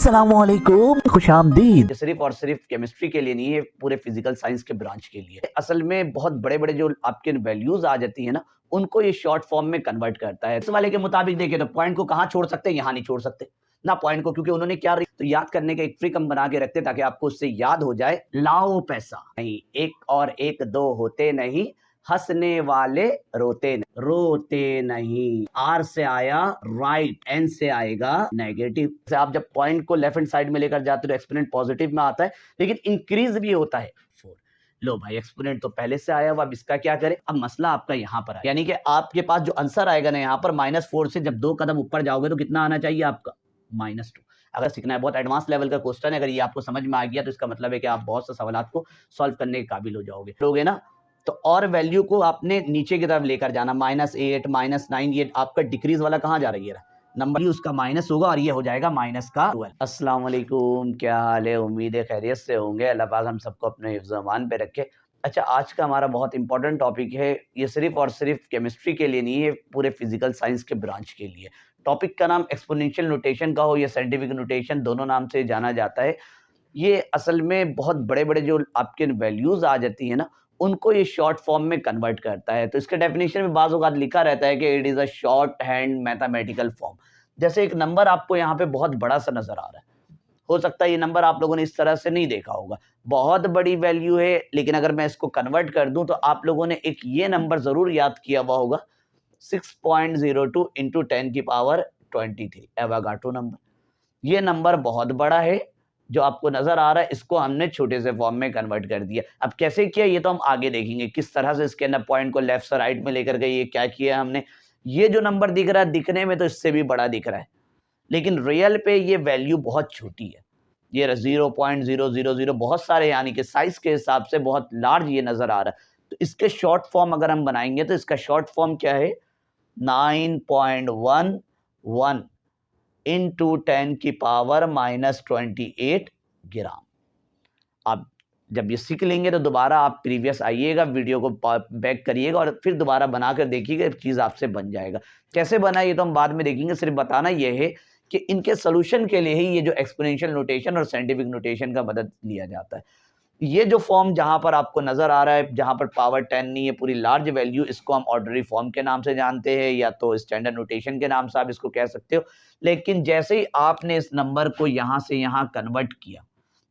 अस्सलामुअलैकुम, खुशामदीद। सिर्फ और सिर्फ केमिस्ट्री के लिए नहीं है, पूरे फिजिकल साइंस के ब्रांच के लिए। असल में बहुत बड़े-बड़े जो आपके वैल्यूज आ जाती है ना, उनको ये शॉर्ट फॉर्म में कन्वर्ट करता है। इस वाले के मुताबिक देखिए तो पॉइंट को कहाँ छोड़ सकते हैं, यहाँ नहीं छोड़ सकते ना पॉइंट को, क्योंकि उन्होंने क्या तो याद करने का एक ट्रिक हम बना के रखते हैं ताकि आपको उससे याद हो जाए। लाओ पैसा नहीं, एक और एक दो होते नहीं, हंसने वाले रोते नहीं। आर से आया राइट, एन से आएगा नेगेटिव। से आप जब पॉइंट को लेफ्ट हैंड साइड में लेकर जाते हो तो एक्सपोनेंट पॉजिटिव में आता है, लेकिन इंक्रीज भी होता है 4। लो भाई, एक्सपोनेंट तो पहले से आया हुआ, अब इसका क्या करें। अब मसला आपका यहाँ पर है, यानी कि आपके पास जो आंसर आएगा ना यहाँ पर -4 से जब 2 कदम ऊपर जाओगे तो कितना आना चाहिए आपका, -2। अगर सीखना है, बहुत एडवांस लेवल का क्वेश्चन है, अगर ये आपको समझ में आ गया तो इसका मतलब है कि आप बहुत से सवालात को सॉल्व करने के काबिल हो जाओगे ना। तो और वैल्यू को आपने नीचे की तरफ लेकर जाना, -8 -9, ये आपका डिक्रीज वाला कहाँ जा रही है नंबर, उसका माइनस होगा और ये हो जाएगा -12। अस्सलाम वालेकुम, क्या हाल है, उम्मीद है खैरियत से होंगे। अल्लाह पाक हम सबको अपने हिफ्ज़-ओ-अमान पे रखे। अच्छा, आज का हमारा बहुत इंपॉर्टेंट टॉपिक है, ये सिर्फ और सिर्फ केमिस्ट्री के लिए नहीं है, पूरे फिजिकल साइंस के ब्रांच के लिए। टॉपिक का नाम एक्सपोनेंशियल नोटेशन का हो या साइंटिफिक नोटेशन, दोनों नाम से जाना जाता है। ये असल में बहुत बड़े-बड़े जो आपके वैल्यूज़ आ जाती है ना, उनको ये शॉर्ट फॉर्म में कन्वर्ट करता है। तो इसके डेफिनेशन में बाज़ औक़ात लिखा रहता है कि it is a short hand mathematical form. जैसे एक नंबर आपको यहाँ पे बहुत बड़ा-सा नज़र आ रहा है। हो सकता है ये नंबर आप लोगों ने इस तरह से नहीं देखा होगा। बहुत बड़ी वैल्यू है, लेकिन अगर मैं इसको कन्वर्ट कर दूँ तो आप लोगों ने एक ये नंबर ज़रूर याद किया हुआ होगा, 6.02 इंटू 10 की पावर 23, एवोगाड्रो नंबर। ये नंबर बहुत बड़ा है, जो आपको नज़र आ रहा है, इसको हमने छोटे से फॉर्म में कन्वर्ट कर दिया। अब कैसे किया ये तो हम आगे देखेंगे, किस तरह से इसके अंदर पॉइंट को लेफ्ट से राइट में लेकर गए, ये क्या किया हमने। ये जो नंबर दिख रहा है, दिखने में तो इससे भी बड़ा दिख रहा है, लेकिन रियल पे ये वैल्यू बहुत छोटी है। ये 0.000 बहुत सारे, यानी कि साइज़ के हिसाब से बहुत लार्ज ये नज़र आ रहा है। तो इसके शॉर्ट फॉर्म अगर हम बनाएँगे तो इसका शॉर्ट फॉर्म क्या है, 9.11 इंटू 10 की पावर -28 ग्राम। आप जब ये सीख लेंगे तो दोबारा आप प्रीवियस आइएगा, वीडियो को बैक करिएगा और फिर दोबारा बनाकर देखिएगा, चीज़ आपसे बन जाएगा। कैसे बना ये तो हम बाद में देखेंगे, सिर्फ बताना ये है कि इनके सॉल्यूशन के लिए ही ये जो एक्सपोनेंशियल नोटेशन और साइंटिफिक नोटेशन का मदद लिया जाता है। ये जो फॉर्म जहाँ पर आपको नज़र आ रहा है, जहाँ पर पावर 10 नहीं है, पूरी लार्ज वैल्यू, इसको हम ऑर्डिनरी फॉर्म के नाम से जानते हैं, या तो स्टैंडर्ड नोटेशन के नाम से आप इसको कह सकते हो। लेकिन जैसे ही आपने इस नंबर को यहाँ से यहाँ कन्वर्ट किया,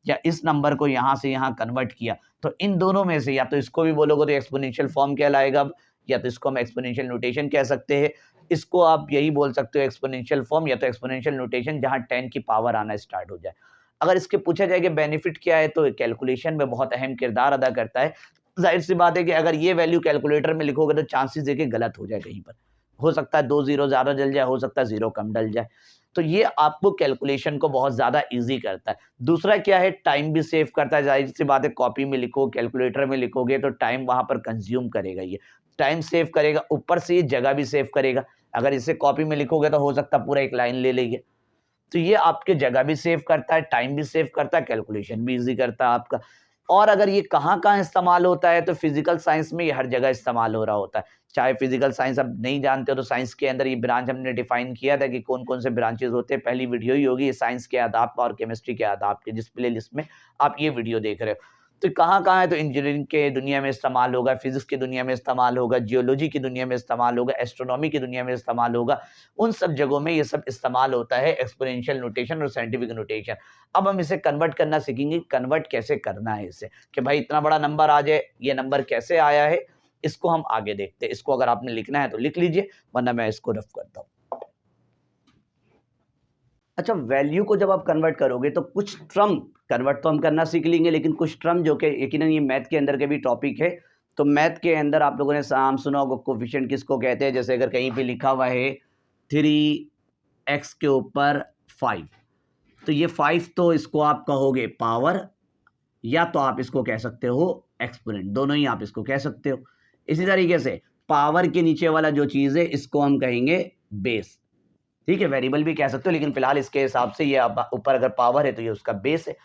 या इस नंबर को यहाँ से यहाँ कन्वर्ट किया, तो इन दोनों में से या तो इसको भी बोलोगे तो एक्सपोनेंशियल फॉर्म कहलाएगा, या तो इसको हम एक्सपोनेंशियल नोटेशन कह सकते हैं। इसको आप यही बोल सकते हो एक्सपोनेंशियल फॉर्म, या तो एक्सपोनेंशियल नोटेशन जहाँ 10 की पावर आना स्टार्ट हो जाए। अगर इसके पूछा जाए कि बेनिफिट क्या है, तो कैलकुलेशन में बहुत अहम किरदार अदा करता है। ज़ाहिर सी बात है कि अगर ये वैल्यू कैलकुलेटर में लिखोगे तो चांसेस है कि गलत हो जाए कहीं पर। हो सकता है 2 ज़ीरो ज़्यादा डल जाए, हो सकता है 0 कम डल जाए। तो ये आपको कैलकुलेशन को बहुत ज़्यादा ईज़ी करता है। दूसरा क्या है, टाइम भी सेव करता है। ज़ाहिर सी बात है, कॉपी में लिखो, कैलकुलेटर में लिखोगे तो टाइम वहाँ पर कंज़्यूम करेगा ये। टाइम सेव करेगा, ऊपर से ये जगह भी सेव करेगा। अगर इसे कॉपी में लिखोगे तो हो सकता है पूरा एक लाइन ले लेंगे। तो ये आपके जगह भी सेव करता है, टाइम भी सेव करता है, कैलकुलेशन भी ईज़ी करता है आपका। और अगर ये कहाँ-कहाँ इस्तेमाल होता है, तो फिज़िकल साइंस में ये हर जगह इस्तेमाल हो रहा होता है। चाहे फिज़िकल साइंस आप नहीं जानते हो तो साइंस के अंदर ये ब्रांच हमने डिफ़ाइन किया था कि कौन-कौन से ब्रांचेज़ होते हैं। पहली वीडियो ही होगी ये साइंस के आदाब और केमिस्ट्री के आदाब के, जिस प्लेलिस्ट में आप ये वीडियो देख रहे हो। तो कहाँ-कहाँ है, तो इंजीनियरिंग के दुनिया में इस्तेमाल होगा, फिज़िक्स की दुनिया में इस्तेमाल होगा, जियोलॉजी की दुनिया में इस्तेमाल होगा, एस्ट्रोनॉमी की दुनिया में इस्तेमाल होगा। उन सब जगहों में ये सब इस्तेमाल होता है, एक्सपोनेंशियल नोटेशन और साइंटिफिक नोटेशन। अब हम इसे कन्वर्ट करना सीखेंगे, कन्वर्ट कैसे करना है इसे, कि भाई इतना बड़ा नंबर आ जाए, ये नंबर कैसे आया है, इसको हम आगे देखते हैं। इसको अगर आपने लिखना है तो लिख लीजिए, वरना मैं इसको रफ करता हूँ। अच्छा, वैल्यू को जब आप कन्वर्ट करोगे तो कुछ टर्म कन्वर्ट तो हम करना सीख लेंगे, लेकिन कुछ टर्म जो कि यकीनन ये मैथ के अंदर के भी टॉपिक है। तो मैथ के अंदर आप लोगों ने नाम सुना होगा, कोफिशिएंट किसको कहते हैं। जैसे अगर कहीं पे लिखा हुआ है 3x के ऊपर 5, तो ये 5 तो इसको आप कहोगे पावर, या तो आप इसको कह सकते हो एक्सपोनेंट, दोनों ही आप इसको कह सकते हो। इसी तरीके से पावर के नीचे वाला जो चीज़ है, इसको हम कहेंगे बेस। ठीक है, वेरिएबल भी कह सकते हो, लेकिन फिलहाल इसके हिसाब से ये ऊपर अगर पावर है तो ये उसका बेस है।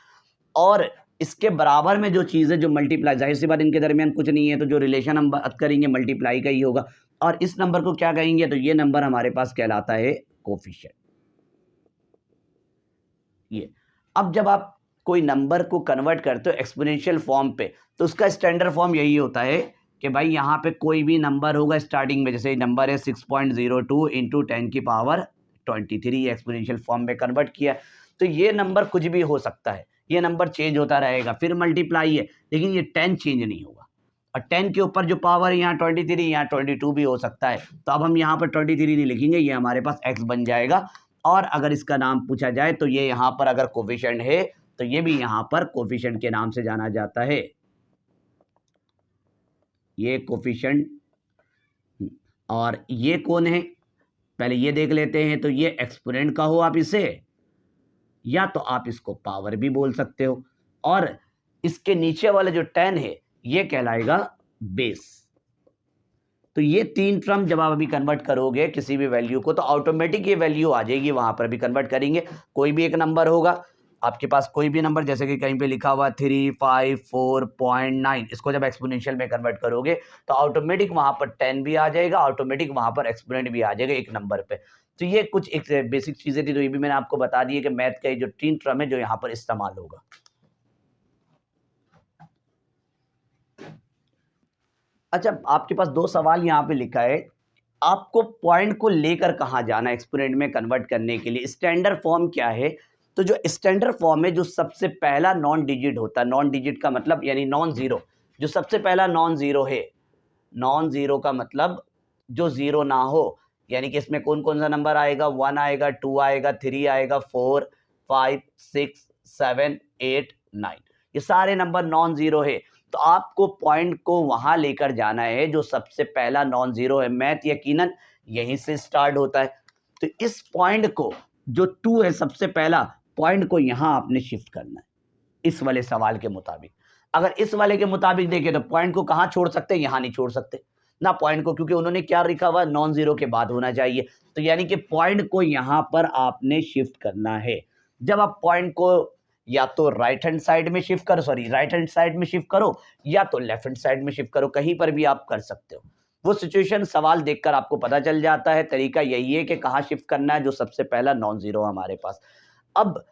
और इसके बराबर में जो चीज़ है, जो मल्टीप्लाई, जाहिर सी बात इनके दरमियान कुछ नहीं है, तो जो रिलेशन हम बात करेंगे मल्टीप्लाई का ही होगा। और इस नंबर को क्या कहेंगे, तो ये नंबर हमारे पास कहलाता है कोफिशिएंट। ये। अब जब आप कोई नंबर को कन्वर्ट करते हो एक्सपोनेंशियल फॉर्म पे, तो उसका स्टैंडर्ड फॉर्म यही होता है कि भाई यहाँ पे कोई भी नंबर होगा स्टार्टिंग में, जैसे नंबर है 6.02 इंटू 10 की पावर 23, एक्सपोनेंशियल फॉर्म में कन्वर्ट किया, तो ये नंबर कुछ भी हो सकता है, ये नंबर चेंज होता रहेगा, फिर मल्टीप्लाई है, लेकिन ये 10 चेंज नहीं होगा। और 10 के ऊपर जो पावर है यहाँ 23, यहाँ 22 भी हो सकता है, तो अब हम यहाँ पर 23 नहीं लिखेंगे, ये हमारे पास x बन जाएगा। और अगर इसका नाम पूछा जाए तो ये यहाँ पर अगर कोफिशिएंट है तो ये भी यहाँ पर कोफिशिएंट के नाम से जाना जाता है, ये कोफिशिएंट। और ये कौन है, पहले ये देख लेते हैं। तो ये एक्सपोनेंट का हो आप इसे, या तो आप इसको पावर भी बोल सकते हो, और इसके नीचे वाला जो 10 है ये कहलाएगा बेस। तो ये 3 टर्म जब आप अभी कन्वर्ट करोगे किसी भी वैल्यू को, तो ऑटोमेटिक ये वैल्यू आ जाएगी, वहां पर भी कन्वर्ट करेंगे। कोई भी एक नंबर होगा आपके पास, कोई भी नंबर, जैसे कि कहीं पे लिखा हुआ 354.9, इसको जब एक्सपोनेंशियल में कन्वर्ट करोगे तो ऑटोमेटिक वहां पर 10 भी आ जाएगा, ऑटोमेटिक वहां पर एक्सपोनेंट भी आ जाएगा एक नंबर पे। तो ये कुछ एक बेसिक चीजें थी, तो ये भी मैंने आपको बता दी है कि मैथ का ये जो 3 टर्म है जो यहाँ पर इस्तेमाल होगा। अच्छा, आपके पास 2 सवाल यहाँ पे लिखा है, आपको पॉइंट को लेकर कहाँ जाना है एक्सपोनेंट में कन्वर्ट करने के लिए, स्टैंडर्ड फॉर्म क्या है। तो जो स्टैंडर्ड फॉर्म है, जो सबसे पहला नॉन डिजिट होता है, नॉन डिजिट का मतलब यानी नॉन जीरो, जो सबसे पहला नॉन जीरो है, नॉन जीरो का मतलब जो जीरो ना हो, यानी कि इसमें कौन कौन सा नंबर आएगा, 1 आएगा, 2 आएगा, 3 आएगा, 4, 5, 6, 7, 8, 9, ये सारे नंबर नॉन जीरो है। तो आपको पॉइंट को वहां लेकर जाना है जो सबसे पहला नॉन जीरो है। मैथ यकीनन यहीं से स्टार्ट होता है। तो इस पॉइंट को, जो 2 है सबसे पहला पॉइंट, को यहां आपने शिफ्ट करना है इस वाले सवाल के मुताबिक। अगर इस वाले के मुताबिक देखें तो पॉइंट को कहां छोड़ सकते हैं, यहां नहीं छोड़ सकते ना पॉइंट को, क्योंकि उन्होंने क्या लिखा हुआ, नॉन जीरो के बाद होना चाहिए। तो यानी कि पॉइंट को यहां पर आपने शिफ्ट करना है। जब आप पॉइंट को या तो राइट हैंड साइड में शिफ्ट करो, राइट हैंड साइड में शिफ्ट करो, या तो लेफ्ट हैंड साइड में शिफ्ट करो, कहीं पर भी आप कर सकते हो। वो सिचुएशन सवाल देखकर आपको पता चल जाता है। तरीका यही है कि कहाँ शिफ्ट करना है, जो सबसे पहला नॉन जीरो हमारे पास। अब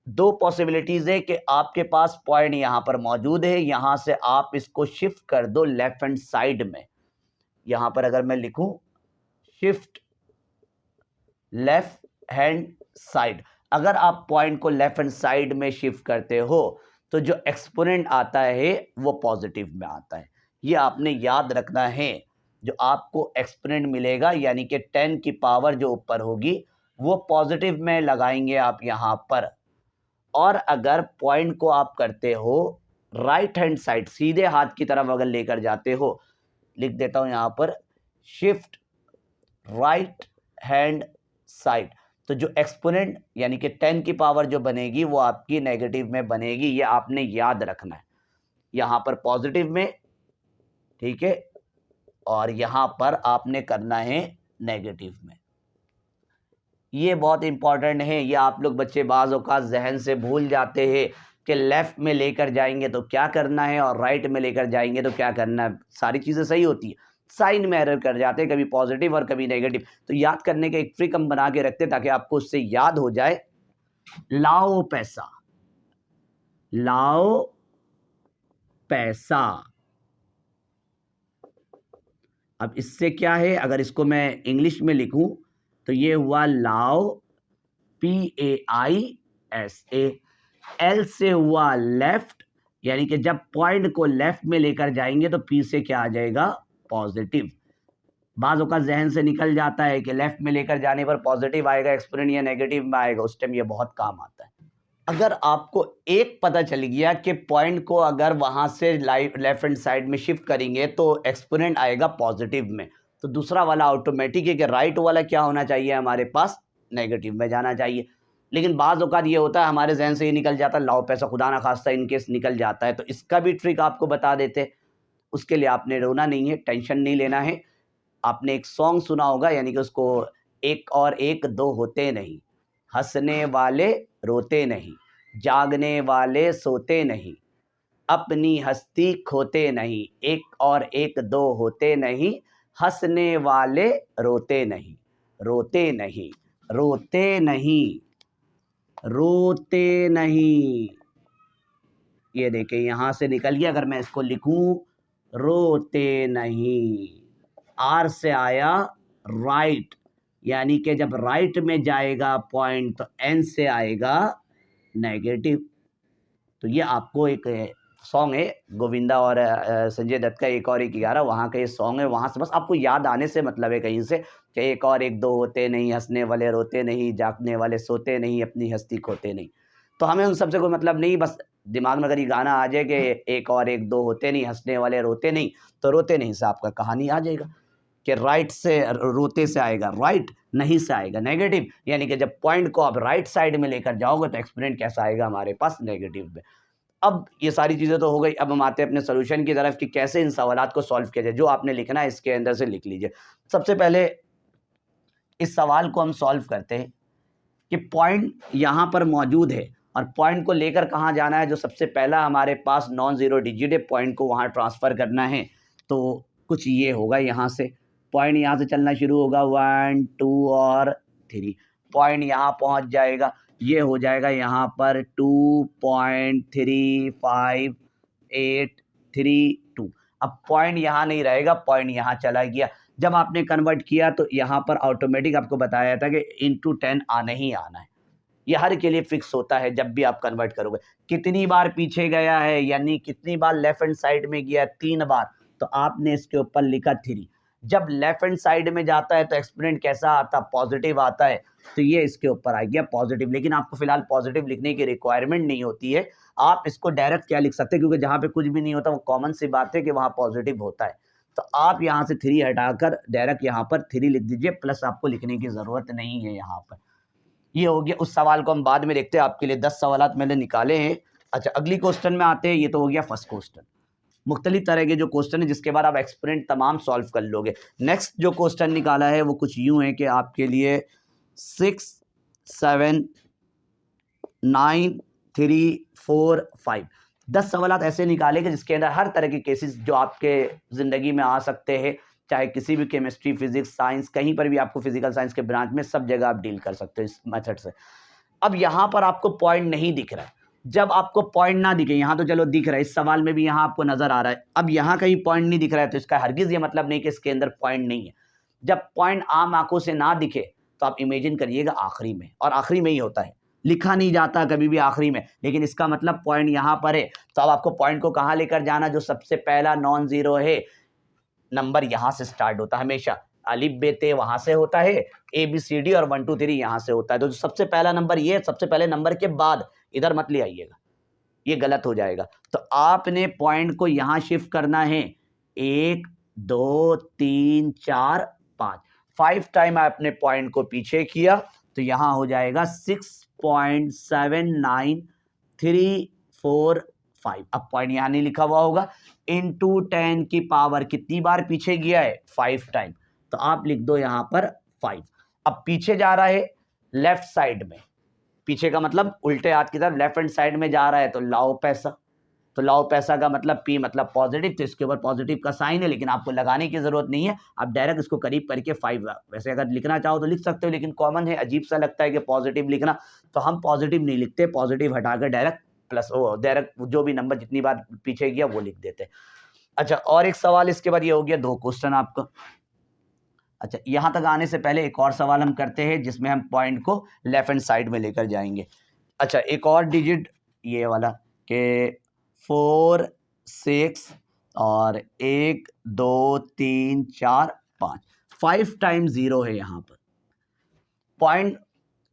2 पॉसिबिलिटीज है कि आपके पास पॉइंट यहां पर मौजूद है, यहां से आप इसको शिफ्ट कर दो लेफ्ट हैंड साइड में। यहां पर अगर मैं लिखूं शिफ्ट लेफ्ट हैंड साइड, अगर आप पॉइंट को लेफ्ट हैंड साइड में शिफ्ट करते हो तो जो एक्सपोनेंट आता है वो पॉजिटिव में आता है। ये आपने याद रखना है। जो आपको एक्सपोनेंट मिलेगा यानी कि 10 की पावर जो ऊपर होगी वो पॉजिटिव में लगाएंगे आप यहां पर। और अगर पॉइंट को आप करते हो राइट हैंड साइड, सीधे हाथ की तरफ अगर लेकर जाते हो, लिख देता हूं यहां पर शिफ्ट राइट हैंड साइड, तो जो एक्सपोनेंट यानी कि 10 की पावर जो बनेगी वो आपकी नेगेटिव में बनेगी। ये आपने याद रखना है, यहां पर पॉजिटिव में, ठीक है, और यहां पर आपने करना है नेगेटिव में। ये बहुत इंपॉर्टेंट है। ये आप लोग बच्चे बाज़ औक़ात जहन से भूल जाते हैं कि लेफ्ट में लेकर जाएंगे तो क्या करना है और राइट में लेकर जाएंगे तो क्या करना है। सारी चीज़ें सही होती है, साइन में एरर कर जाते हैं, कभी पॉजिटिव और कभी नेगेटिव। तो याद करने का एक ट्रिक हम बना के रखते हैं ताकि आपको उससे याद हो जाए। लाओ पैसा, लाओ पैसा। अब इससे क्या है, अगर इसको मैं इंग्लिश में लिखूं तो ये हुआ लाओ, PAISA। एल से हुआ लेफ्ट, यानी कि जब पॉइंट को लेफ्ट में लेकर जाएंगे तो P से क्या आ जाएगा, पॉजिटिव। बाज़ों का जहन से निकल जाता है कि लेफ्ट में लेकर जाने पर पॉजिटिव आएगा एक्सपोनेंट या नेगेटिव में आएगा, उस टाइम ये बहुत काम आता है। अगर आपको एक पता चल गया कि पॉइंट को अगर वहां से लेफ्ट हैंड साइड में शिफ्ट करेंगे तो एक्सपोनेंट आएगा पॉजिटिव में, तो दूसरा वाला ऑटोमेटिक है कि राइट वाला क्या होना चाहिए, हमारे पास नेगेटिव में जाना चाहिए। लेकिन बाज़ औक़ात ये होता है हमारे जहन से ये निकल जाता है, लाओ पैसा, खुदा ना खास्ता इनकेस निकल जाता है, तो इसका भी ट्रिक आपको बता देते। उसके लिए आपने रोना नहीं है, टेंशन नहीं लेना है। आपने एक सॉन्ग सुना होगा, यानी कि उसको, एक और एक दो होते नहीं, हंसने वाले रोते नहीं, जागने वाले सोते नहीं, अपनी हस्ती खोते नहीं, एक और एक दो होते नहीं, हंसने वाले रोते नहीं, रोते नहीं, रोते नहीं। रोते नहीं। ये देखिए यहाँ से निकल गया, अगर मैं इसको लिखूं रोते नहीं। आर से आया राइट, यानी कि जब राइट में जाएगा पॉइंट तो एन से आएगा नेगेटिव। तो ये आपको एक सॉन्ग है गोविंदा और संजय दत्त का, एक और एक 11, वहाँ का ये सॉन्ग है। वहाँ से बस आपको याद आने से मतलब है कहीं से कि एक और एक दो होते नहीं, हंसने वाले रोते नहीं, जागने वाले सोते नहीं, अपनी हस्ती खोते नहीं। तो हमें उन सबसे कोई मतलब नहीं, बस दिमाग में अगर ये गाना आ जाए कि एक और एक दो होते नहीं, हंसने वाले रोते नहीं, तो रोते नहीं से आपका कहानी आ जाएगा कि राइट से रोते से आएगा राइट, नहीं से आएगा नेगेटिव। यानी कि जब पॉइंट को आप राइट साइड में लेकर जाओगे तो एक्सपोनेंट कैसा आएगा हमारे पास, नेगेटिव में। अब ये सारी चीज़ें तो हो गई, अब हम आते हैं अपने सोल्यूशन की तरफ कि कैसे इन सवालात को सॉल्व किया जाए। जो आपने लिखना है इसके अंदर से लिख लीजिए। सबसे पहले इस सवाल को हम सॉल्व करते हैं कि पॉइंट यहाँ पर मौजूद है और पॉइंट को लेकर कहाँ जाना है। जो सबसे पहला हमारे पास नॉन ज़ीरो डिजिट है, पॉइंट को वहाँ ट्रांसफ़र करना है। तो कुछ ये होगा, यहाँ से पॉइंट यहाँ से चलना शुरू होगा, 1 2 और 3, पॉइंट यहाँ पहुँच जाएगा। ये हो जाएगा यहाँ पर 2.3583 अब पॉइंट यहाँ नहीं रहेगा, पॉइंट यहाँ चला गया। जब आपने कन्वर्ट किया तो यहाँ पर ऑटोमेटिक आपको बताया था कि इंटू 10 आना ही आना है। ये हर के लिए फिक्स होता है जब भी आप कन्वर्ट करोगे। कितनी बार पीछे गया है, यानी कितनी बार लेफ्ट हैंड साइड में गया, 3 बार, तो आपने इसके ऊपर लिखा 3। जब लेफ्ट हैंड साइड में जाता है तो एक्सपोनेंट कैसा आता, पॉजिटिव आता है, तो ये इसके ऊपर आ गया पॉजिटिव। लेकिन आपको फिलहाल पॉजिटिव लिखने की रिक्वायरमेंट नहीं होती है, आप इसको डायरेक्ट क्या लिख सकते हैं, क्योंकि जहाँ पे कुछ भी नहीं होता वो कॉमन सी बात है कि वहाँ पॉजिटिव होता है। तो आप यहाँ से 3 हटाकर डायरेक्ट यहाँ पर 3 लिख दीजिए, प्लस आपको लिखने की ज़रूरत नहीं है यहाँ पर। ये हो गया। उस सवाल को हम बाद में देखते हैं, आपके लिए 10 सवालात मैंने निकाले हैं। अच्छा, अगली क्वेश्चन में आते हैं। ये तो हो गया फर्स्ट क्वेश्चन, मुख्तलिफ तरह के जो क्वेश्चन है जिसके बाद आप एक्सपेरिमेंट तमाम सॉल्व कर लोगे। नेक्स्ट जो क्वेश्चन निकाला है वो कुछ यूं है कि आपके लिए 6 7 9 3 4 5 10 सवालात ऐसे निकाले कि जिसके अंदर हर तरह के केसेस जो आपके ज़िंदगी में आ सकते हैं, चाहे किसी भी केमिस्ट्री, फिजिक्स, साइंस, कहीं पर भी आपको फिजिकल साइंस के ब्रांच में सब जगह आप डील कर सकते हो इस मेथड से। अब यहाँ पर आपको पॉइंट नहीं दिख रहा है। जब आपको पॉइंट ना दिखे, यहाँ तो चलो दिख रहा है, इस सवाल में भी यहाँ आपको नजर आ रहा है, अब यहाँ कहीं पॉइंट नहीं दिख रहा है तो इसका हरगिज ये मतलब नहीं कि इसके अंदर पॉइंट नहीं है। जब पॉइंट आम आंखों से ना दिखे तो आप इमेजिन करिएगा आखिरी में, और आखिरी में ही होता है, लिखा नहीं जाता कभी भी आखिरी में, लेकिन इसका मतलब पॉइंट यहाँ पर है। तो अब आपको पॉइंट को कहाँ लेकर जाना, जो सबसे पहला नॉन जीरो है, नंबर यहाँ से स्टार्ट होता है हमेशा, अलिफ बे ते वहां से होता है, ए बी सी डी और 1 2 3 यहाँ से होता है। तो जो सबसे पहला नंबर ये, सबसे पहले नंबर के बाद इधर मत ले आइएगा, ये गलत हो जाएगा। तो आपने पॉइंट को यहाँ शिफ्ट करना है, 1 2 3 4 5 5 टाइम आपने पॉइंट को पीछे किया तो यहाँ हो जाएगा 6.79345। अब पॉइंट यहाँ नहीं लिखा हुआ होगा, इंटू 10 की पावर कितनी बार पीछे गया है, 5 टाइम, तो आप लिख दो यहाँ पर 5। अब पीछे जा रहा है लेफ्ट साइड में, पीछे का मतलब उल्टे हाथ की तरफ लेफ्ट हैंड साइड में जा रहा है, तो लाओ पैसा। तो लाओ पैसा का मतलब पी मतलब पॉजिटिव, तो इसके ऊपर पॉजिटिव का साइन है, लेकिन आपको लगाने की जरूरत नहीं है, आप डायरेक्ट इसको करीब करके 5, वैसे अगर लिखना चाहो तो लिख सकते हो, लेकिन कॉमन है, अजीब सा लगता है कि पॉजिटिव लिखना, तो हम पॉजिटिव नहीं लिखते, पॉजिटिव हटाकर डायरेक्ट प्लस ओ, डायरेक्ट जो भी नंबर जितनी बार पीछे गया वो लिख देते। अच्छा, और एक सवाल इसके बाद, ये हो गया 2 क्वेश्चन आपका। अच्छा, यहां तक आने से पहले एक और सवाल हम करते हैं जिसमें हम पॉइंट को लेफ्ट हैंड साइड में लेकर जाएंगे। अच्छा, एक और डिजिट ये वाला के 4 6 और 1 2 3 4 5 टाइम 0 है। यहाँ पर पॉइंट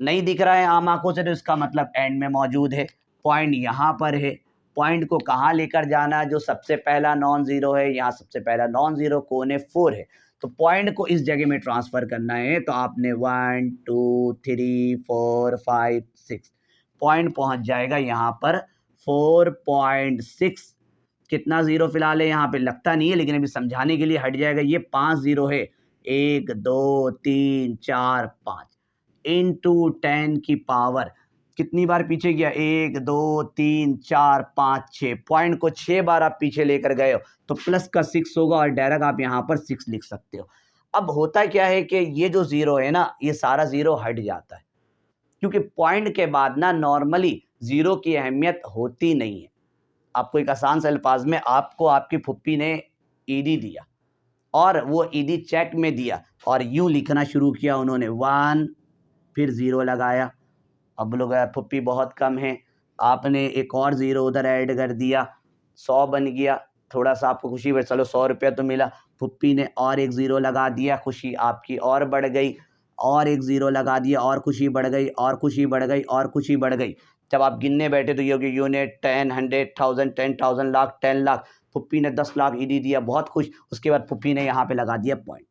नहीं दिख रहा है आम आंखों से, तो इसका मतलब एंड में मौजूद है। पॉइंट यहाँ पर है, पॉइंट को कहाँ लेकर जाना, जो सबसे पहला नॉन जीरो है, यहाँ सबसे पहला नॉन जीरो कोने 4 है, तो पॉइंट को इस जगह में ट्रांसफर करना है। तो आपने 1 2 3 4 5 6 पॉइंट पहुंच जाएगा यहाँ पर 4.6। कितना जीरो फिलहाल है यहाँ पे लगता नहीं है, लेकिन अभी समझाने के लिए हट जाएगा, ये 5 जीरो है, 1 2 3 4 5 इंटू 10 की पावर कितनी बार पीछे गया, 1 2 3 4 5 6, पॉइंट को 6 बार आप पीछे लेकर गए हो तो प्लस का 6 होगा और डायरेक्ट आप यहाँ पर 6 लिख सकते हो। अब होता क्या है कि ये जो जीरो है ना, ये सारा जीरो हट जाता है, क्योंकि पॉइंट के बाद ना नॉर्मली जीरो की अहमियत होती नहीं है। आपको एक आसान से अल्फाज में आपको आपकी फुप्पी ने ईडी दिया और वो ईडी चेक में दिया और यूं लिखना शुरू किया उन्होंने 1, फिर ज़ीरो लगाया। अब लोग फुप्पी बहुत कम है, आपने एक और ज़ीरो उधर ऐड कर दिया, 100 बन गया। थोड़ा सा आपको खुशी हुई, चलो 100 रुपया तो मिला। फुप्पी ने और एक ज़ीरो लगा दिया, खुशी आपकी और बढ़ गई। और एक ज़ीरो लगा दिया और खुशी बढ़ गई, और खुशी बढ़ गई, और खुशी बढ़ गई। जब आप गिनने बैठे तो ये हो गया यूनिट 10, 100,000, 10,000 लाख, 10 लाख। फुप्पी ने 10 लाख ईडी दिया, बहुत खुश। उसके बाद फुप्पी ने यहाँ पे लगा दिया पॉइंट।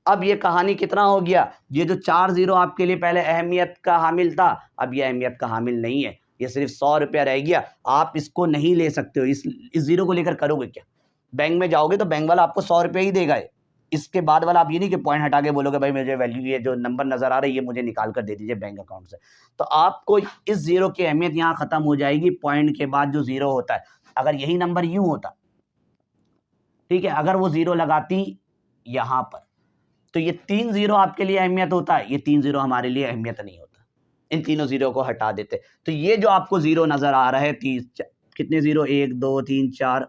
अब ये कहानी कितना हो गया, ये जो 4 ज़ीरो आपके लिए पहले अहमियत का हामिल था, अब ये अहमियत का हामिल नहीं है, ये सिर्फ 100 रुपया रह गया। आप इसको नहीं ले सकते हो, इस ज़ीरो को लेकर करोगे क्या? बैंक में जाओगे तो बैंक वाला आपको 100 रुपये ही देगा। इसके बाद वाला आप ये नहीं कि पॉइंट हटा के बोलोगे भाई मुझे वैल्यू, ये जो नंबर नज़र आ रहा है ये मुझे निकाल कर दे दीजिए बैंक अकाउंट से। तो आपको इस ज़ीरो की अहमियत यहाँ ख़त्म हो जाएगी। पॉइंट के बाद जो ज़ीरो होता है, अगर यही नंबर यूँ होता, ठीक है, अगर वो ज़ीरो लगाती यहाँ पर, तो ये 3 ज़ीरो आपके लिए अहमियत होता है, ये 3 ज़ीरो हमारे लिए अहमियत नहीं होता। इन तीनों ज़ीरो को हटा देते। तो ये जो आपको ज़ीरो नज़र आ रहा है, कितने ज़ीरो, 1, 2, 3, 4,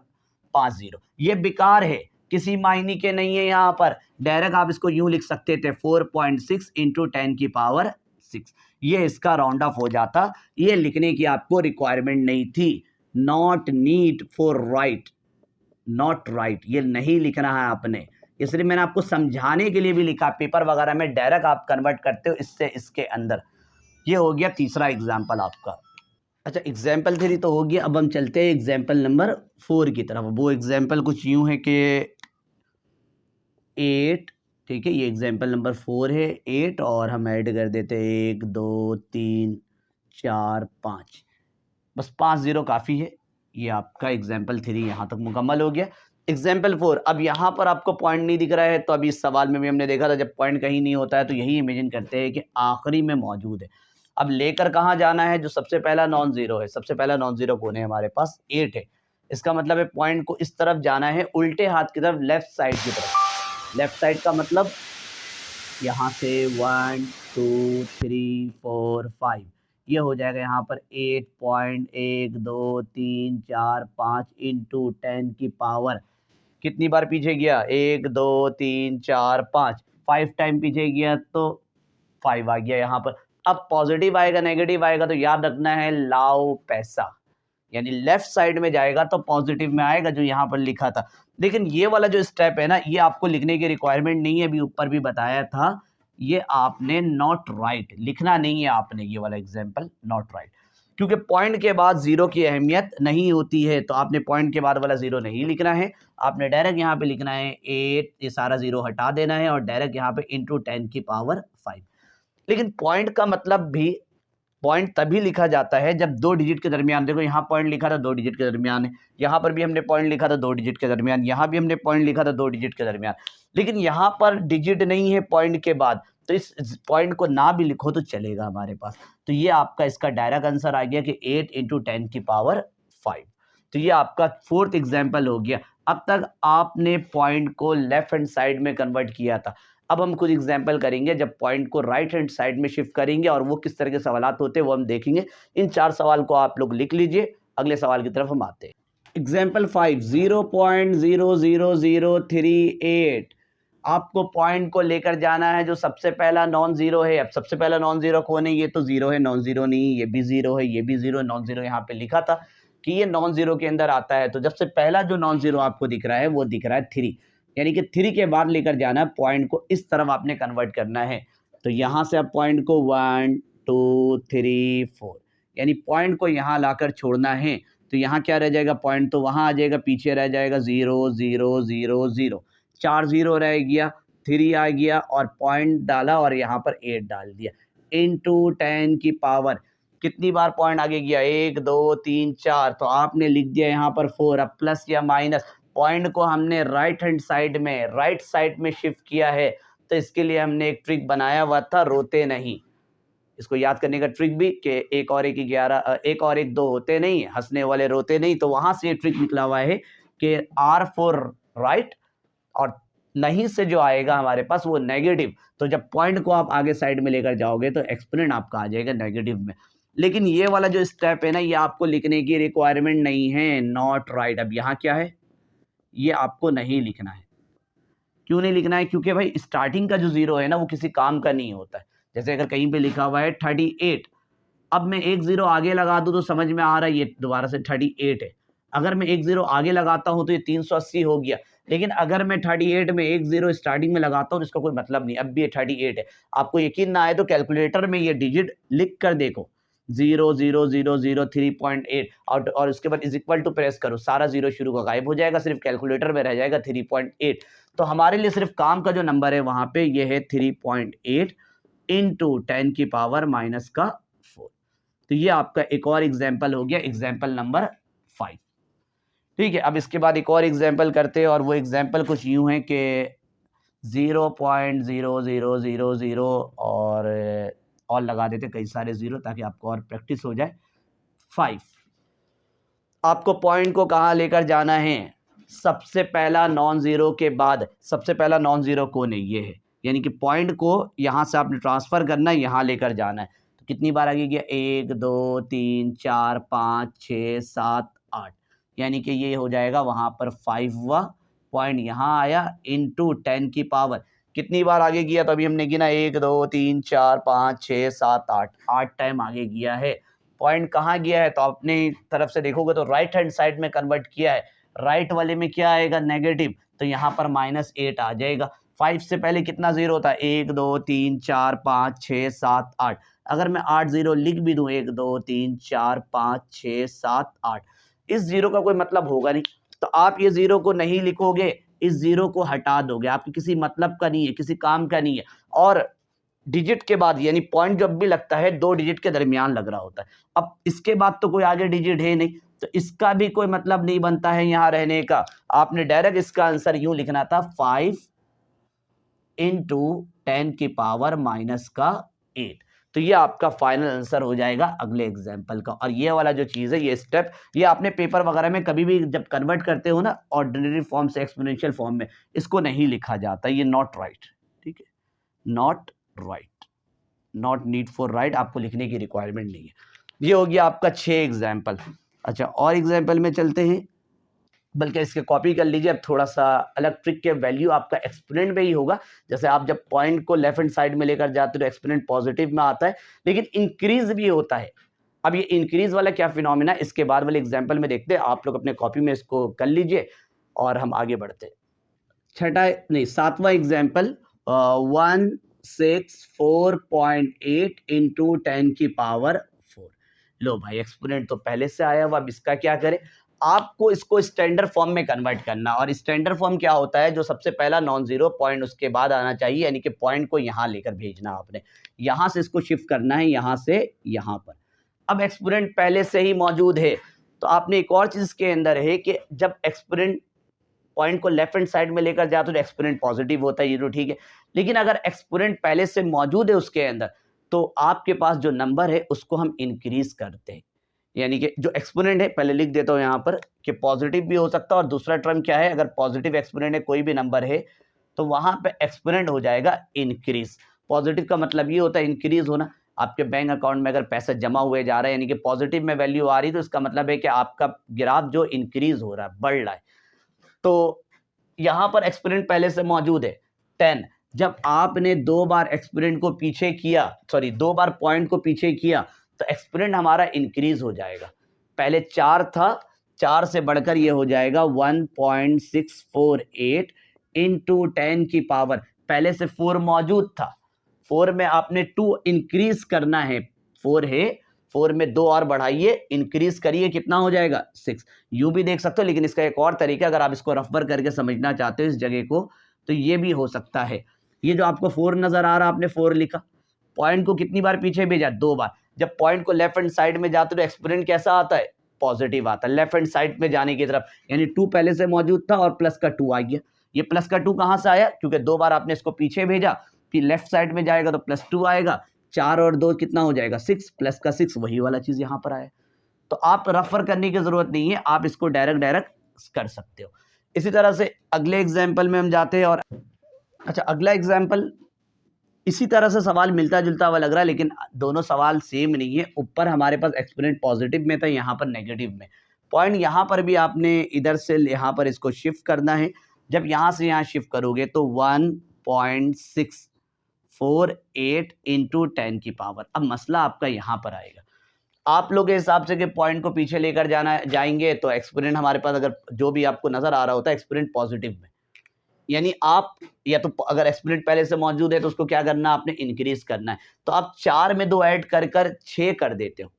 5 ज़ीरो, ये बेकार है, किसी मायने के नहीं है। यहाँ पर डायरेक्ट आप इसको यूं लिख सकते थे 4.6 इंटू 10 की पावर 6, ये इसका राउंड ऑफ हो जाता। ये लिखने की आपको रिक्वायरमेंट नहीं थी। Not need for right, not right, ये नहीं लिखना है आपने, इसलिए मैंने आपको समझाने के लिए भी लिखा। पेपर वगैरह में डायरेक्ट आप कन्वर्ट करते हो इससे इसके अंदर। ये हो गया तीसरा एग्जाम्पल आपका। अच्छा, एग्जाम्पल 3 तो हो गया। अब हम चलते हैं एग्जाम्पल नंबर 4 की तरफ। वो एग्जाम्पल कुछ यूं है कि 8, ठीक है, ये एग्जाम्पल नंबर 4 है, 8 और हम ऐड कर देते हैं 1, 2, 3, 4, 5, बस 5 ज़ीरो काफ़ी है। ये आपका एग्जाम्पल 3 यहाँ तक मुकम्मल हो गया। एग्जाम्पल 4, अब यहाँ पर आपको पॉइंट नहीं दिख रहा है, तो अभी इस सवाल में भी हमने देखा था जब पॉइंट कहीं नहीं होता है तो यही इमेजिन करते हैं कि आखिरी में मौजूद है। अब लेकर कहाँ जाना है, जो सबसे पहला नॉन ज़ीरो है, सबसे पहला नॉन ज़ीरो कौन है हमारे पास, 8 है। इसका मतलब है पॉइंट को इस तरफ जाना है, उल्टे हाथ की तरफ, लेफ्ट साइड की तरफ। लेफ्ट साइड का मतलब यहाँ से 1, 2, 3, 4, 5, ये हो जाएगा यहाँ पर 8.1, 2, 3, 4, 5 इंटू 10 की पावर, कितनी बार पीछे गया, 1, 2, 3, 4, 5 टाइम पीछे गया तो 5 आ गया यहाँ पर। अब पॉजिटिव आएगा नेगेटिव आएगा तो याद रखना है लाओ पैसा, यानी लेफ्ट साइड में जाएगा तो पॉजिटिव में आएगा जो यहाँ पर लिखा था। लेकिन ये वाला जो स्टेप है ना, ये आपको लिखने की रिक्वायरमेंट नहीं है, अभी ऊपर भी बताया था। ये आपने नॉट राइट लिखना नहीं है, आपने ये वाला एग्जाम्पल नॉट राइट, क्योंकि पॉइंट के बाद ज़ीरो की अहमियत नहीं होती है, तो आपने पॉइंट के बाद वाला ज़ीरो नहीं लिखना है। आपने डायरेक्ट यहाँ पे लिखना है 8, ये सारा ज़ीरो हटा देना है और डायरेक्ट यहाँ पे इंटू 10 की पावर 5। लेकिन पॉइंट का मतलब भी, पॉइंट तभी लिखा जाता है जब 2 डिजिट के दरमियान, देखो यहाँ पॉइंट लिखा था 2 डिजिट के दरमियान है, यहाँ पर भी हमने पॉइंट लिखा था 2 डिजिट के दरमियान, यहाँ भी हमने पॉइंट लिखा था 2 डिजिट के दरमियान, लेकिन यहाँ पर डिजिट नहीं है पॉइंट के बाद, तो इस पॉइंट को ना भी लिखो तो चलेगा हमारे पास। तो ये आपका इसका डायरेक्ट आंसर आ गया कि 8 इंटू 10 की पावर 5। तो ये आपका 4th एग्जाम्पल हो गया। अब तक आपने पॉइंट को लेफ्ट हैंड साइड में कन्वर्ट किया था। अब हम कुछ एग्जाम्पल करेंगे जब पॉइंट को राइट हैंड साइड में शिफ्ट करेंगे, और वो किस तरह के सवालात होते हैं वो हम देखेंगे। इन 4 सवाल को आप लोग लिख लीजिए, अगले सवाल की तरफ हम आते हैं। एग्जाम्पल 5, 0.00038, आपको पॉइंट को लेकर जाना है जो सबसे पहला नॉन ज़ीरो है। अब सबसे पहला नॉन ज़ीरो कौन है, ये तो ज़ीरो है, नॉन ज़ीरो नहीं, ये भी ज़ीरो है, ये भी ज़ीरो, नॉन ज़ीरो यहाँ पे लिखा था कि ये नॉन ज़ीरो के अंदर आता है। तो जब से पहला जो नॉन ज़ीरो आपको दिख रहा है वो दिख रहा है 3, यानी कि 3 के बाद लेकर जाना है पॉइंट को, इस तरफ आपने कन्वर्ट करना है। तो यहाँ से आप पॉइंट को 1, 2, 3, 4, यानी पॉइंट को यहाँ लाकर छोड़ना है। तो यहाँ क्या रह जाएगा, पॉइंट तो वहाँ आ जाएगा, पीछे रह जाएगा 0, 0, 0, 0, 4 ज़ीरो रह गया, 3 आ गया और पॉइंट डाला और यहाँ पर 8 डाल दिया, इंटू 10 की पावर, कितनी बार पॉइंट आगे गया, 1, 2, 3, 4, तो आपने लिख दिया यहाँ पर 4। अब प्लस या माइनस, पॉइंट को हमने राइट हैंड साइड में, राइट साइड में शिफ्ट किया है, तो इसके लिए हमने एक ट्रिक बनाया हुआ था, रोते नहीं। इसको याद करने का ट्रिक भी कि 1 और 1 11, 1 और 1 2 होते नहीं, हंसने वाले रोते नहीं, तो वहां से ये ट्रिक निकला हुआ है कि R फॉर राइट और नहीं से जो आएगा हमारे पास वो नेगेटिव, तो जब पॉइंट को आप आगे साइड में लेकर जाओगे तो एक्सपोनेंट आपका आ जाएगा नेगेटिव में। लेकिन ये वाला जो स्टेप है ना, ये आपको लिखने की रिक्वायरमेंट नहीं है, नॉट राइट। अब यहाँ क्या है, ये आपको नहीं लिखना है। क्यों नहीं लिखना है? क्योंकि भाई स्टार्टिंग का जो जीरो है ना वो किसी काम का नहीं होता है। जैसे अगर कहीं पे लिखा हुआ है 38, अब मैं एक जीरो आगे लगा दूं तो समझ में आ रहा है ये दोबारा से 38 है। अगर मैं एक जीरो आगे लगाता हूं तो ये 380 हो गया। लेकिन अगर मैं 38 में एक जीरो स्टार्टिंग में लगाता हूं तो इसका कोई मतलब नहीं, अब भी ये 38 है। आपको यकीन ना आए तो कैलकुलेटर में ये डिजिट लिख कर देखो, 00003.8 और उसके बाद इज इक्वल टू प्रेस करो, सारा जीरो शुरू का गायब हो जाएगा, सिर्फ कैलकुलेटर में रह जाएगा 3.8। तो हमारे लिए सिर्फ काम का जो नंबर है वहां पे ये है 3.8 इंटू 10 की पावर माइनस का 4। तो ये आपका एक और एग्जाम्पल हो गया, एग्जाम्पल नंबर 5। ठीक है, अब इसके बाद एक और एग्जाम्पल करते हैं और वो एग्जाम्पल कुछ यूं है कि 0.0000 और लगा देते कई सारे जीरो ताकि आपको और प्रैक्टिस हो जाए। 5, आपको पॉइंट को कहाँ लेकर जाना है? सबसे पहला नॉन जीरो के बाद सबसे पहला नॉन जीरो कौन है? ये है, यानी कि पॉइंट को यहाँ से आपने ट्रांसफर करना है, यहाँ लेकर जाना है। तो कितनी बार आगे गया? 1 2 3 4 5 6 7 8, यानी कि ये हो जाएगा वहाँ पर 5वां पॉइंट यहाँ आया इंटू 10 की पावर। कितनी बार आगे गया? तो अभी हमने गिना 1 2 3 4 5 6 7 8 टाइम आगे गया है। पॉइंट कहाँ गया है? तो अपने तरफ से देखोगे तो राइट हैंड साइड में कन्वर्ट किया है। राइट वाले में क्या आएगा? नेगेटिव, तो यहाँ पर -8 आ जाएगा। 5 से पहले कितना जीरो था? 1 2 3 4 5 6 7 8। अगर मैं 8 जीरो लिख भी दूं, 1 2 3 4 5 6 7 8, इस जीरो का कोई मतलब होगा नहीं। तो आप ये जीरो को नहीं लिखोगे, इस जीरो को हटा दोगे, आपके किसी मतलब का नहीं है, किसी काम का नहीं है। और डिजिट के बाद यानी पॉइंट जब भी लगता है 2 डिजिट के दरमियान लग रहा होता है। अब इसके बाद तो कोई आगे डिजिट है नहीं, तो इसका भी कोई मतलब नहीं बनता है यहाँ रहने का। आपने डायरेक्ट इसका आंसर यूं लिखना था, 5 इंटू 10 की पावर माइनस का 8। तो ये आपका फाइनल आंसर हो जाएगा अगले एग्जाम्पल का। और ये वाला जो चीज़ है, ये स्टेप, ये आपने पेपर वगैरह में कभी भी जब कन्वर्ट करते हो ना ऑर्डिनरी फॉर्म से एक्सपोनेंशियल फॉर्म में, इसको नहीं लिखा जाता, ये नॉट राइट। ठीक है, not right, not need for right, आपको लिखने की रिक्वायरमेंट नहीं है। ये हो गया आपका 6 एग्जाम्पल। अच्छा, और एग्जाम्पल में चलते हैं, बल्कि इसके कॉपी कर लीजिए। अब थोड़ा सा अलग ट्रिक के वैल्यू आपका एक्सपोनेंट में ही होगा। जैसे आप जब पॉइंट को लेफ्ट हैंड साइड में लेकर जाते हो तो एक्सपोनेंट पॉजिटिव में आता है, लेकिन इंक्रीज भी होता है। अब ये इंक्रीज वाला क्या फिनोमिना, इसके बाद वाले एग्जाम्पल में देखते हैं। आप लोग अपने कॉपी में इसको कर लीजिए और हम आगे बढ़ते हैं। 7वां एग्जाम्पल, 164.8 इंटू 10 की पावर 4। लो भाई, एक्सपोनेंट तो पहले से आया हुआ, अब इसका क्या करें? आपको इसको स्टैंडर्ड फॉर्म में कन्वर्ट करना। और स्टैंडर्ड फॉर्म क्या होता है? जो सबसे पहला नॉन जीरो पॉइंट उसके बाद आना चाहिए, यानी कि पॉइंट को यहाँ लेकर भेजना। आपने यहाँ से इसको शिफ्ट करना है, यहाँ से यहाँ पर। अब एक्सपोनेंट पहले से ही मौजूद है, तो आपने एक और चीज के अंदर है कि जब एक्सपोनेंट पॉइंट को लेफ्ट हैंड साइड में लेकर जाते तो एक्सपोनेंट पॉजिटिव होता है, ये तो ठीक है। लेकिन अगर एक्सपोनेंट पहले से मौजूद है उसके अंदर, तो आपके पास जो नंबर है उसको हम इंक्रीज करते हैं। यानी कि जो एक्सपोनेंट है, पहले लिख देता हूं यहाँ पर कि पॉजिटिव भी हो सकता है, और दूसरा टर्म क्या है? अगर पॉजिटिव एक्सपोनेंट है कोई भी नंबर है तो वहां पे एक्सपोनेंट हो जाएगा इंक्रीज। पॉजिटिव का मतलब ये होता है इंक्रीज होना। आपके बैंक अकाउंट में अगर पैसा जमा हुए जा रहा है, यानी कि पॉजिटिव में वैल्यू आ रही, तो इसका मतलब है कि आपका ग्राफ जो इंक्रीज हो रहा है, बढ़ रहा है। तो यहां पर एक्सपोनेंट पहले से मौजूद है 10। जब आपने 2 बार एक्सपोनेंट को पीछे किया, 2 बार पॉइंट को पीछे किया, तो एक्सपोनेंट हमारा इंक्रीज हो जाएगा। पहले 4 था, 4 से बढ़कर ये हो जाएगा 1.648 इंटू 10 की पावर। पहले से 4 मौजूद था, 4 में आपने 2 इंक्रीज करना है। 4 है, 4 में 2 और बढ़ाइए, इंक्रीज करिए, कितना हो जाएगा? 6। यूं भी देख सकते हो, लेकिन इसका एक और तरीका, अगर आप इसको रफर करके समझना चाहते हो इस जगह को, तो ये भी हो सकता है। ये जो आपको 4 नजर आ रहा, आपने 4 लिखा, पॉइंट को कितनी बार पीछे भेजा? 2 बार। जब पॉइंट को लेफ्ट हैंड साइड में जाते तो एक्सपोनेंट कैसा आता है? पॉजिटिव आता है, लेफ्ट हैंड साइड में जाने की तरफ। यानी 2 पहले से मौजूद था और प्लस का 2 आ गया। ये प्लस का 2 कहां से आया? क्योंकि 2 बार आपने इसको पीछे भेजा, फिर लेफ्ट साइड में जाएगा तो +2 आएगा। 4 और 2 कितना हो जाएगा? 6, प्लस का 6, वही वाला चीज यहां पर आया। तो आप रफर करने की जरूरत नहीं है, आप इसको डायरेक्ट कर सकते हो। इसी तरह से अगले एग्जाम्पल में हम जाते हैं और अच्छा अगला एग्जाम्पल इसी तरह से सवाल मिलता जुलता हुआ लग रहा है, लेकिन दोनों सवाल सेम नहीं है। ऊपर हमारे पास एक्सपोनेंट पॉजिटिव में था, यहाँ पर नेगेटिव में। पॉइंट यहाँ पर भी आपने इधर से यहाँ पर इसको शिफ्ट करना है। जब यहाँ से यहाँ शिफ्ट करोगे तो 1.648 इंटू 10 की पावर। अब मसला आपका यहाँ पर आएगा, आप लोग के हिसाब से कि पॉइंट को पीछे लेकर जाएंगे तो एक्सपोनेंट हमारे पास अगर जो भी आपको नजर आ रहा होता है एक्सपोनेंट पॉजिटिव में, यानी आप या तो अगर एक्सपोनेंट पहले से मौजूद है तो उसको क्या करना है, आपने इंक्रीज करना है। तो आप 4 में 2 ऐड कर कर 6 कर देते हो,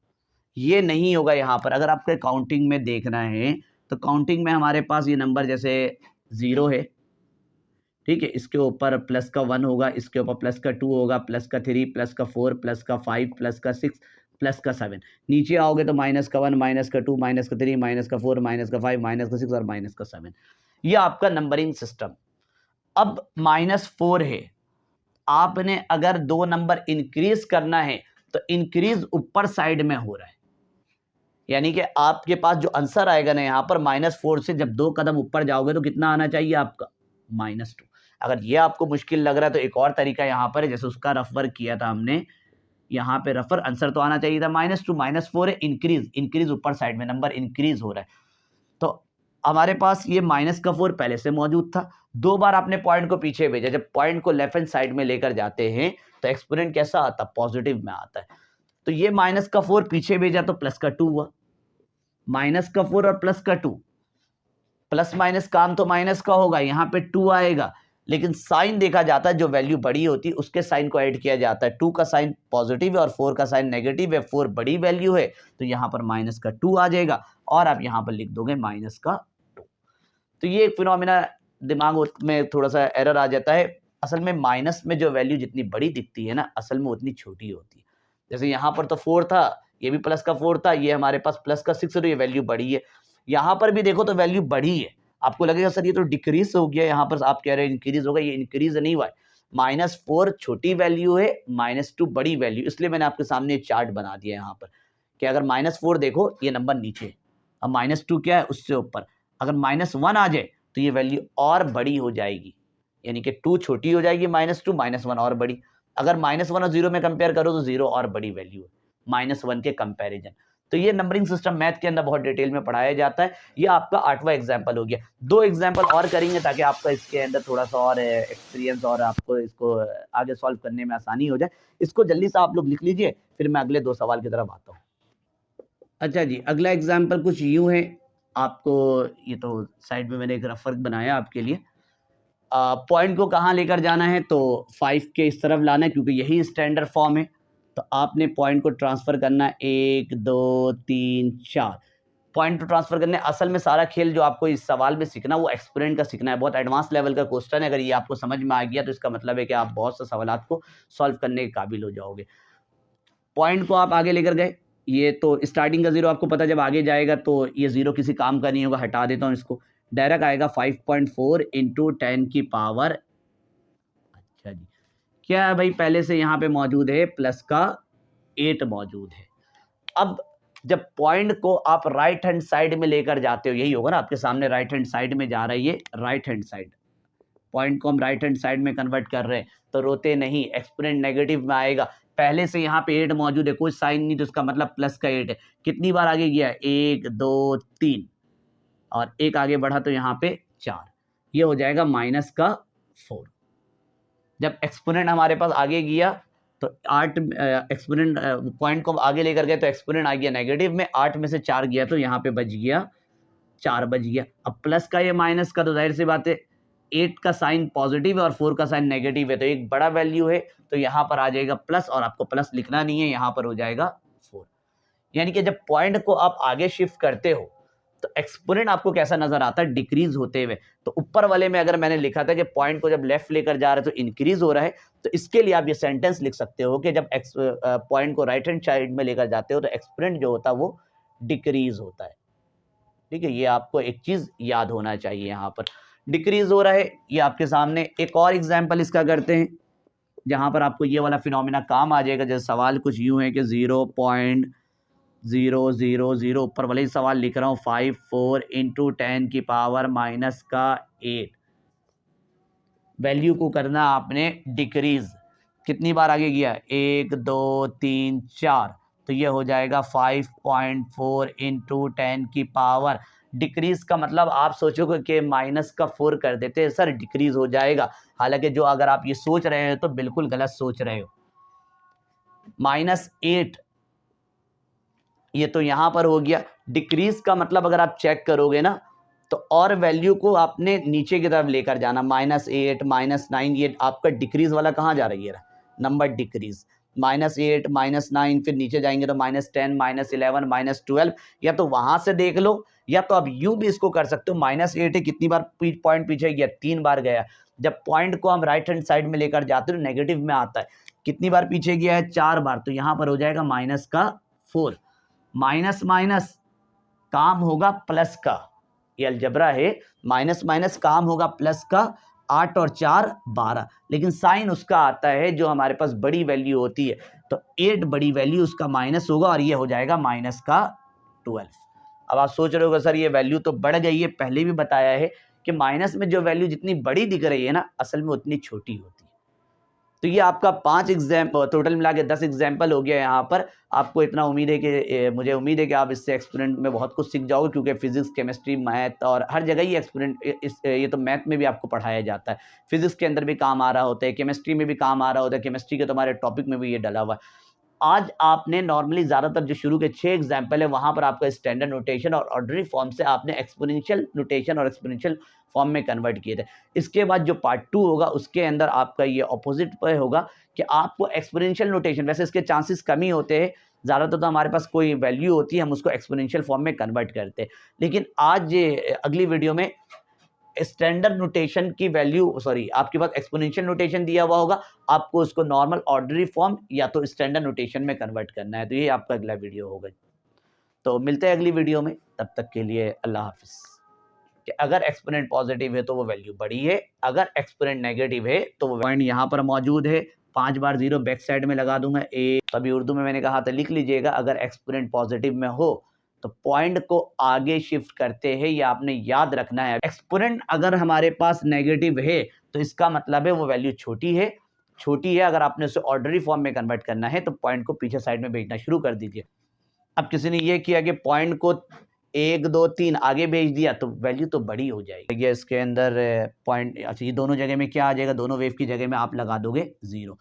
ये नहीं होगा यहाँ पर। अगर आपको काउंटिंग में देखना है तो काउंटिंग में हमारे पास ये नंबर जैसे 0 है, ठीक है, इसके ऊपर प्लस का 1 होगा, इसके ऊपर प्लस का 2 होगा, प्लस का 3, प्लस का 4, प्लस का 5, प्लस का 6, प्लस का 7। नीचे आओगे तो माइनस का 1, माइनस का 2, माइनस का 3, माइनस का 4, माइनस का 5, माइनस का 6 और माइनस का 7। ये आपका नंबरिंग सिस्टम। अब -4 है, आपने अगर 2 नंबर इंक्रीज करना है तो इंक्रीज ऊपर साइड में हो रहा है, यानी कि आपके पास जो आंसर आएगा ना यहाँ पर -4 से जब 2 कदम ऊपर जाओगे तो कितना आना चाहिए आपका, -2। अगर ये आपको मुश्किल लग रहा है तो एक और तरीका यहाँ पर है, जैसे उसका रफ वर्क किया था हमने, यहाँ पे रफर आंसर तो आना चाहिए था -2, -4 है, इंक्रीज ऊपर साइड में नंबर इंक्रीज हो रहा है। तो हमारे पास ये -4 पहले से मौजूद था, 2 बार आपने पॉइंट को पीछे भेजा। जब पॉइंट को लेफ्ट हैंड साइड में लेकर जाते हैं तो एक्सपोनेंट कैसा आता, पॉजिटिव में आता है। तो ये -4 पीछे भेजा तो प्लस का 2 हुआ, -4 और प्लस का 2, प्लस माइनस काम तो माइनस का होगा, यहाँ पे 2 आएगा, लेकिन साइन देखा जाता है जो वैल्यू बड़ी होती है उसके साइन को ऐड किया जाता है। 2 का साइन पॉजिटिव है और 4 का साइन नेगेटिव है, 4 बड़ी वैल्यू है तो यहाँ पर माइनस का 2 आ जाएगा और आप यहाँ पर लिख दोगे माइनस का 2। तो ये एक फिनोमिना दिमाग में थोड़ा सा एरर आ जाता है। असल में माइनस में जो वैल्यू जितनी बड़ी दिखती है ना, असल में उतनी छोटी होती है। जैसे यहाँ पर तो 4 था, ये भी प्लस का 4 था, ये हमारे पास प्लस का 6 है तो ये वैल्यू बड़ी है। यहाँ पर भी देखो तो वैल्यू बड़ी है, आपको लगेगा सर ये तो डिक्रीज हो गया, यहाँ पर आप कह रहे हैं इंक्रीज होगा, ये इंक्रीज नहीं हुआ है। -4 छोटी वैल्यू है, -2 बड़ी वैल्यू, इसलिए मैंने आपके सामने चार्ट बना दिया यहाँ पर कि अगर -4 देखो ये नंबर नीचे, अब -2 क्या है उससे ऊपर, अगर -1 आ जाए तो ये वैल्यू और बड़ी हो जाएगी, यानी कि 2 छोटी हो जाएगी, -2, -1 और बड़ी। अगर -1 और 0 में कंपेयर करो तो 0 और बड़ी वैल्यू है -1 के कंपैरिजन। तो ये नंबरिंग सिस्टम मैथ के अंदर बहुत डिटेल में पढ़ाया जाता है। ये आपका 8वां एग्जाम्पल हो गया। 2 एग्जाम्पल और करेंगे ताकि आपका इसके अंदर थोड़ा सा और एक्सपीरियंस और आपको इसको आगे सॉल्व करने में आसानी हो जाए। इसको जल्दी से आप लोग लिख लीजिए, फिर मैं अगले 2 सवाल की तरफ आता हूँ। अच्छा जी, अगला एग्जाम्पल कुछ यूँ है, आपको ये तो साइड में मैंने एक रफ वर्क बनाया आपके लिए। पॉइंट को कहाँ लेकर जाना है तो 5 के इस तरफ लाना है क्योंकि यही स्टैंडर्ड फॉर्म है। तो आपने पॉइंट को ट्रांसफ़र करना है 1, 2, 3, 4 पॉइंट को ट्रांसफ़र करने। असल में सारा खेल जो आपको इस सवाल में सीखना है वो एक्सपोनेंट का सीखना है, बहुत एडवांस लेवल का क्वेश्चन है। अगर ये आपको समझ में आ गया तो इसका मतलब है कि आप बहुत से सवालात को सॉल्व करने के काबिल हो जाओगे। पॉइंट को आप आगे लेकर गए, ये तो स्टार्टिंग का 0 आपको पता जब आगे जाएगा तो ये 0 किसी काम का नहीं होगा, हटा देता हूँ इसको। डायरेक्ट आएगा 5.4 इंटू 10 की पावर। अच्छा जी, क्या है भाई, पहले से यहाँ पे मौजूद है प्लस का 8 मौजूद है। अब जब पॉइंट को आप राइट हैंड साइड में लेकर जाते हो, यही होगा ना आपके सामने राइट हैंड साइड में जा रही है, राइट हैंड साइड पॉइंट को हम राइट हैंड साइड में कन्वर्ट कर रहे हैं तो रोते नहीं, एक्सपोनेंट नेगेटिव में आएगा। पहले से यहाँ पे 8 मौजूद है, कोई साइन नहीं, तो इसका मतलब प्लस का 8 है। कितनी बार आगे गया, 1, 2, 3 और एक आगे बढ़ा तो यहाँ पे 4, ये हो जाएगा माइनस का 4। जब एक्सपोनेंट हमारे पास आगे गया तो 8 एक्सपोनेंट पॉइंट को आगे लेकर गए तो एक्सपोनेंट आ गया नेगेटिव में, 8 में से 4 गया तो यहाँ पे बच गया 4 बच गया। अब प्लस का ये माइनस का, तो जाहिर सी बात है 8 का साइन पॉजिटिव है और 4 का साइन नेगेटिव है, तो एक बड़ा वैल्यू है तो यहाँ पर आ जाएगा प्लस, और आपको प्लस लिखना नहीं है, यहाँ पर हो जाएगा 4। यानी कि जब पॉइंट को आप आगे शिफ्ट करते हो तो एक्सपोनेंट आपको कैसा नजर आता है, डिक्रीज होते हुए। तो ऊपर वाले में अगर मैंने लिखा था कि पॉइंट को जब लेफ्ट लेकर जा रहे हैं तो इंक्रीज हो रहा है, तो इसके लिए आप ये सेंटेंस लिख सकते हो कि जब पॉइंट को राइट हैंड साइड में लेकर जाते हो तो एक्सपोनेंट जो होता है वो डिक्रीज होता है। ठीक है, ये आपको एक चीज याद होना चाहिए, यहाँ पर डिक्रीज हो रहा है। ये आपके सामने एक और एग्जाम्पल इसका करते हैं जहां पर आपको ये वाला फिनोमिना काम आ जाएगा। जैसे सवाल कुछ यूं है कि 0 0 0, ऊपर वाले ही सवाल लिख रहा हूँ 5 4 इंटू 10 की पावर माइनस का 8। वैल्यू को करना आपने डिक्रीज, कितनी बार आगे गया 1 2 3 4, तो ये हो जाएगा 5.4 इंटू 10 की पावर। डिक्रीज का मतलब आप सोचोगे कि माइनस का 4 कर देते हैं सर डिक्रीज हो जाएगा, हालांकि जो अगर आप ये सोच रहे हो तो बिल्कुल गलत सोच रहे हो। -8 ये तो यहां पर हो गया। डिक्रीज का मतलब अगर आप चेक करोगे ना तो और वैल्यू को आपने नीचे की तरफ लेकर जाना, -8 -9, ये आपका डिक्रीज वाला कहाँ जा रही है नंबर डिक्रीज, -8 -9, फिर नीचे जाएंगे तो -10 -11 -12, या तो वहां से देख लो या तो आप यूं भी इसको कर सकते हो। -8 है, कितनी बार पॉइंट पीछे गया 3 बार गया। जब पॉइंट को हम राइट हैंड साइड में लेकर जाते हो नेगेटिव में आता है, कितनी बार पीछे गया है 4 बार, तो यहां पर हो जाएगा -4। माइनस माइनस काम होगा प्लस का, ये अलजबरा है, माइनस माइनस काम होगा प्लस का, 8 और 4 12, लेकिन साइन उसका आता है जो हमारे पास बड़ी वैल्यू होती है, तो 8 बड़ी वैल्यू उसका माइनस होगा और ये हो जाएगा -12। अब आप सोच रहे हो सर ये वैल्यू तो बढ़ गई है, पहले भी बताया है कि माइनस में जो वैल्यू जितनी बड़ी दिख रही है ना असल में उतनी छोटी होती है। तो ये आपका 5 एग्जाम्पल, टोटल मिला के 10 एग्जाम्पल हो गया यहाँ पर। आपको इतना उम्मीद है कि मुझे उम्मीद है कि आप इससे एक्सपेरिमेंट में बहुत कुछ सीख जाओगे, क्योंकि फिजिक्स केमिस्ट्री मैथ और हर जगह ही एक्सपेरिमेंट, ये तो मैथ में भी आपको पढ़ाया जाता है, फिजिक्स के अंदर भी काम आ रहा होता है, केमिस्ट्री में भी काम आ रहा होता है, केमिस्ट्री के तुम्हारे टॉपिक में भी ये डला हुआ है। आज आपने नॉर्मली ज़्यादातर जो शुरू के 6 एग्जाम्पल है वहाँ पर आपका स्टैंडर्ड नोटेशन और ऑर्डनरी फॉर्म से आपने एक्सपोनेंशियल नोटेशन और एक्सपोनेंशियल फॉर्म में कन्वर्ट किए थे। इसके बाद जो पार्ट 2 होगा उसके अंदर आपका ये ऑपोजिट पे होगा कि आपको एक्सपोनेंशियल नोटेशन, वैसे इसके चांसेस कम ही होते हैं, ज़्यादातर तो हमारे पास कोई वैल्यू होती है हम उसको एक्सपोनेंशियल फॉर्म में कन्वर्ट करते हैं, लेकिन आज अगली वीडियो में स्टैंडर्ड नोटेशन की वैल्यू, सॉरी आपके पास एक्सपोनेंशियल नोटेशन दिया हुआ होगा, आपको उसको नॉर्मल ऑर्डिनरी फॉर्म या तो स्टैंडर्ड नोटेशन में कन्वर्ट करना है, तो ये आपका अगला वीडियो होगा। तो मिलते हैं अगली वीडियो में, तब तक के लिए अल्लाह हाफिज़। कि अगर एक्सपोनेंट पॉजिटिव है तो वो वैल्यू बड़ी है, अगर एक्सपोनेंट नेगेटिव है तो वो पॉइंट यहाँ पर मौजूद है, 5 बार 0 बैक साइड में लगा दूंगा ए, तभी उर्दू में मैंने कहा था लिख लीजिएगा, अगर एक्सपोनेंट पॉजिटिव में हो तो पॉइंट को आगे शिफ्ट करते हैं, या आपने याद रखना है एक्सपोनेंट अगर हमारे पास नेगेटिव है तो इसका मतलब है वो वैल्यू छोटी है, छोटी है। अगर आपने उसे ऑर्डनरी फॉर्म में कन्वर्ट करना है तो पॉइंट को पीछे साइड में भेजना शुरू कर दीजिए। अब किसी ने ये किया कि पॉइंट को 1 2 3 आगे भेज दिया तो वैल्यू तो बड़ी हो जाएगी। इसके अंदर पॉइंट, अच्छा ये दोनों जगह में क्या आ जाएगा, दोनों वेव की जगह में आप लगा दोगे 0।